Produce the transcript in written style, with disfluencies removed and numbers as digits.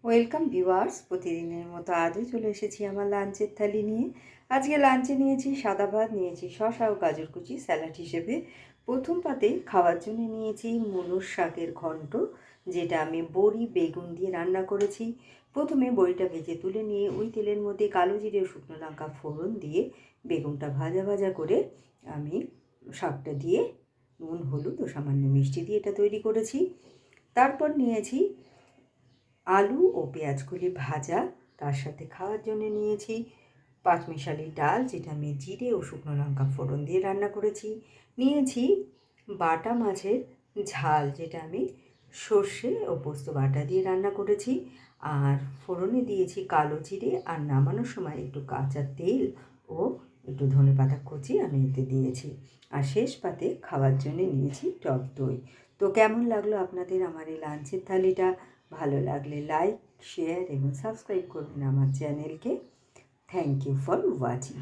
Welcome viewers, প্রতিদিনের মতো আজও চলে এসেছি আমার লাঞ্চের থালি নিয়ে। আজকে লাঞ্চে নিয়েছি সাদা ভাত, নিয়েছি শসা ও গাজর কুচি স্যালাড হিসেবে। প্রথম পাতে খাওয়ার জন্য নিয়েছি মুলোর শাকের ঘন্ট, যেটা আমি বড়ি বেগুন দিয়ে রান্না করেছি। প্রথমে বড়িটা ভেজে তুলে নিয়ে ওই তেলের মধ্যে কালো জিরে ও শুকনো লঙ্কা ফোড়ন দিয়ে বেগুনটা ভাজা ভাজা করে আমি শাকটা দিয়ে নুন হলুদ ও সামান্য মিষ্টি দিয়ে এটা তৈরি করেছি। তারপর নিয়েছি আলু ও পেঁয়াজগুলি ভাজা, তার সাথে খাওয়ার জন্য নিয়েছি পাঁচমিশালি ডাল, যেটা আমি জিরে ও শুকনো লঙ্কা ফোড়ন দিয়ে রান্না করেছি। নিয়েছি বাটা মাছের ঝাল, যেটা আমি সর্ষে ও পোস্ত বাটা দিয়ে রান্না করেছি। আর ফোড়নে দিয়েছি কালো জিরে, আর নামানোর সময় একটু কাঁচা তেল ও একটু ধনেপাতা কুচি আমি এতে দিয়েছি। আর শেষ পাতে খাওয়ার জন্য নিয়েছি টক দই। তো কেমন লাগলো আপনাদের আমার এই লাঞ্চের থালিটা? ভালো লাগলে লাইক, শেয়ার এবং সাবস্ক্রাইব করবেন আমার চ্যানেলকে। Thank you for watching.